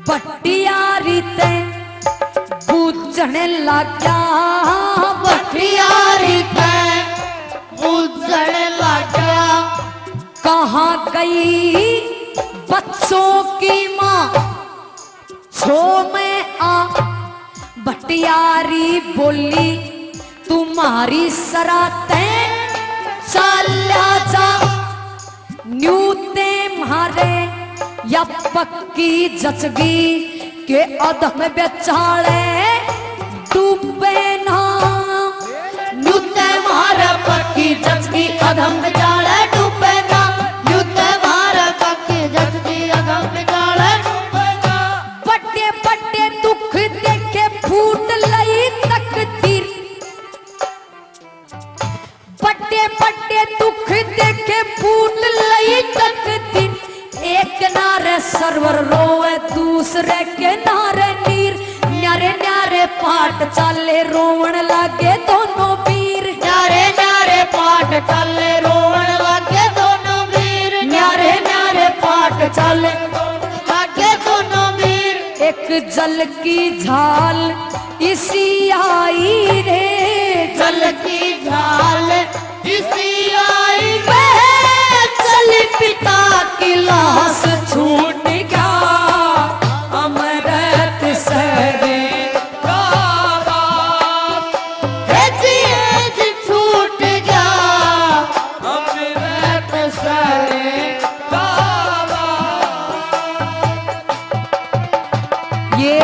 भटियारी ते बूझने लगा, भटियारी ते बूझने लगा। कहाँ गई बच्चों की माँ छो में आ। भटियारी बोली तुम्हारी सरातें चाल्या जा, न्यूते मारे या पक्की जचगी के अधम बेचारे डूबे ना। न्यूते मारे पक्की जचगी अधम बेचारे डूबे ना। न्यूते मारे पक्की जचगी अधम बेचारे डूबे ना। बड़े बड़े दुख देखे फूट लई तकदीर, बड़े बड़े दुख देखे फूट लई तकदीर। एक नारे सरवर रोए दूसरे के नारे नीर, न्यारे न्यारे पाट चाले रोवण लागे दोनों वीर। न्यारे न्यारे पाट चाले रोवण लागे दोनों वीर। न्यारे न्यारे पाट चाले लागे दोनों वीर। एक जल की झाल इसी आई रे, जल की झाल इसी आई वे चल पिता की लाश छूट गया अमृत सरे गावा। जी छूट गया अमृत सरे गावा। ये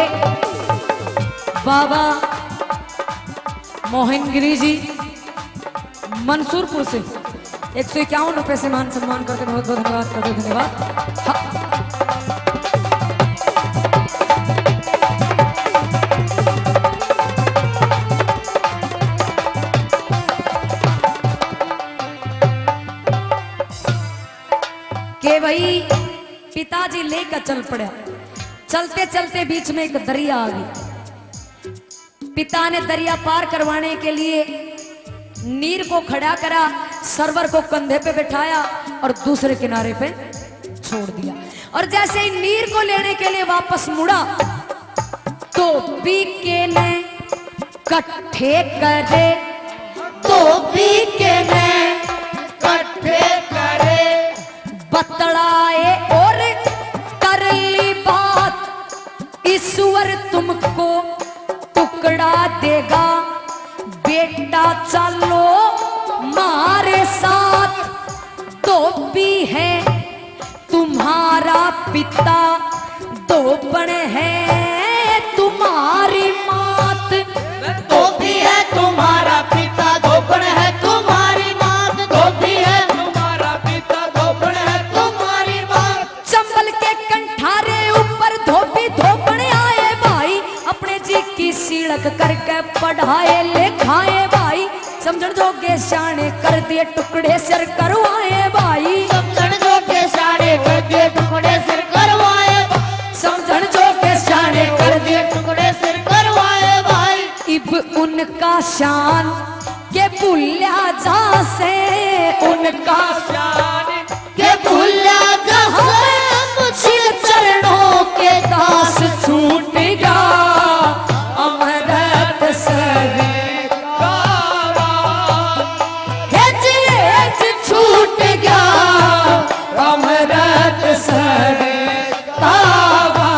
बाबा मोहनगिरी जी मंसूरपुर से 151 रुपए से मान सम्मान करके बहुत बहुत धन्यवाद करते, धन्यवाद। के भाई पिताजी लेकर चल पड़ा। चलते चलते बीच में एक दरिया आ गई। पिता ने दरिया पार करवाने के लिए नीर को खड़ा करा, सरवर को कंधे पे बिठाया और दूसरे किनारे पे छोड़ दिया। और जैसे ही नीर को लेने के लिए वापस मुड़ा तो बीके ने कट्ठे करे, तो बीके ने कट्ठे करे। बतलाए और कर ली बात, ईश्वर तुमको टुकड़ा देगा। बेटा चलो मारे साथ, तो भी है तुम्हारा पिता, दो बड़े हैं तुम्हारी मात। तो भी है तुम्हारा पिता, दो बड़े है तुम्हारी मात। तो भी है तुम्हारा पिता, दो बड़े है तुम्हारी मात। चंबल के कंठारे ऊपर धोबी धोबने आए भाई, अपने जी की सीढ़क करके पढ़ाए लिखाए भाई। समझण जोगे शाने कर दिए टुकड़े सिर करवाए भाई। समझण जोगे शाने कर दिए टुकड़े सिर करवाए। समझण जोगे शाने कर दिए टुकड़े सिर करवाए भाई। इब उनका शान के भूल्या जा से, उनका शान के भूल्या जा से चरणों के दास छूट गया अमृत सरे गावा। छूट गया अमृत सरे गावा।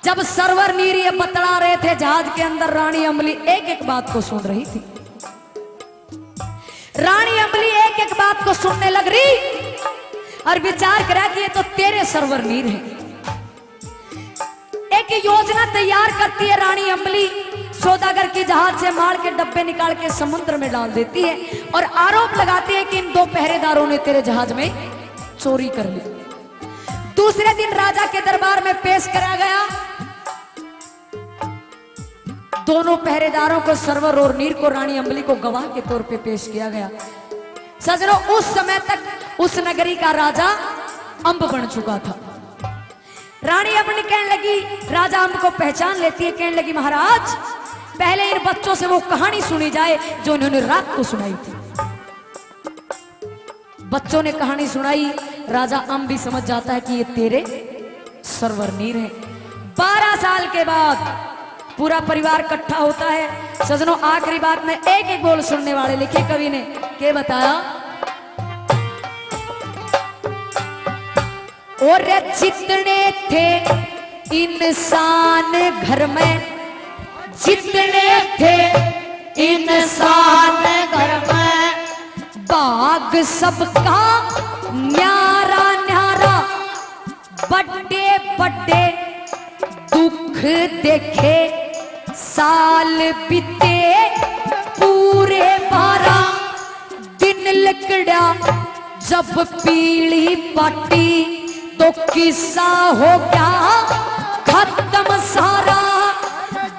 जब सरवर नीर ये बतला रहे थे जहाज के अंदर, रानी अमली एक एक बात को सुन रही थी। रानी अमली एक एक बात को सुनने लग रही और विचार करा कि ये तो तेरे सरवर नीर है। एक योजना तैयार करती है रानी अमली, सौदागर की जहाज से मार के डब्बे निकाल के समुद्र में डाल देती है और आरोप लगाती है कि इन दो पहरेदारों ने तेरे जहाज में चोरी कर ली। दूसरे दिन राजा के दरबार में पेश करा गया दोनों पहरेदारों को सरवर और नीर को रानी अंबली को गवाह के तौर पे पेश किया गया। सजनों, उस समय तक उस नगरी का राजा अंब बन चुका था। रानी अपनी कहने लगी, राजा अंब को पहचान लेती है, कहने लगी महाराज पहले इन बच्चों से वो कहानी सुनी जाए जो उन्होंने रात को सुनाई थी। बच्चों ने कहानी सुनाई, राजा अंब भी समझ जाता है कि ये तेरे सरवर नीर है। 12 साल के बाद पूरा परिवार इकट्ठा होता है। सजनों, आखिरी बात में एक एक बोल सुनने वाले लिखे कवि ने के बताया, और जितने थे इंसान घर में, जितने थे इंसान घर में, बाग सबका न्यारा न्यारा, बड़े बड़े दुख देखे, साल बीते पूरे 12, दिन लकड़ा जब पीली पाटी, तो किस्सा हो गया खत्म सारा।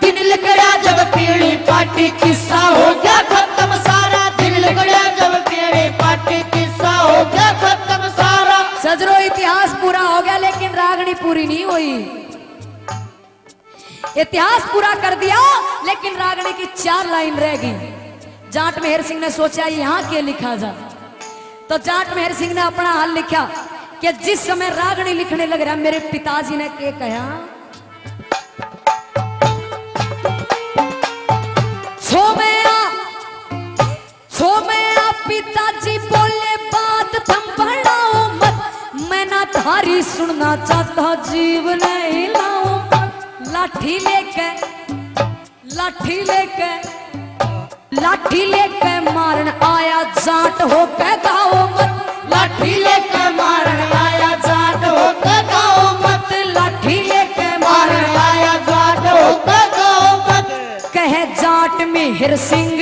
दिन लकड़ा जब पीली पाटी, किस्सा हो गया खत्म सारा। दिन लकड़ा जब पीली पाटी, किस्सा हो गया खत्म सारा। सजनों, इतिहास पूरा हो गया लेकिन रागनी पूरी नहीं हुई। इतिहास पूरा कर दिया लेकिन रागनी की 4 लाइन रह गई। जाट मेहर सिंह ने सोचा यहां के लिखा जा, तो जाट मेहर सिंह ने अपना हाल लिखा कि जिस समय रागनी लिखने लग रहा, मेरे पिताजी ने के कहा, छोमेया पिताजी बोले बात थम बढ़ाओ मत, मैं ना थारी सुनना चाहता जीव नहीं लाऊं। लाठी लेके मारन आया जाट हो के गाओ मत। लाठी लेके मारन आया जाट हो के गाओ मत। लाठी लेके मारन आया जाट हो के गाओ मत। कहे जाट मेहर सिंह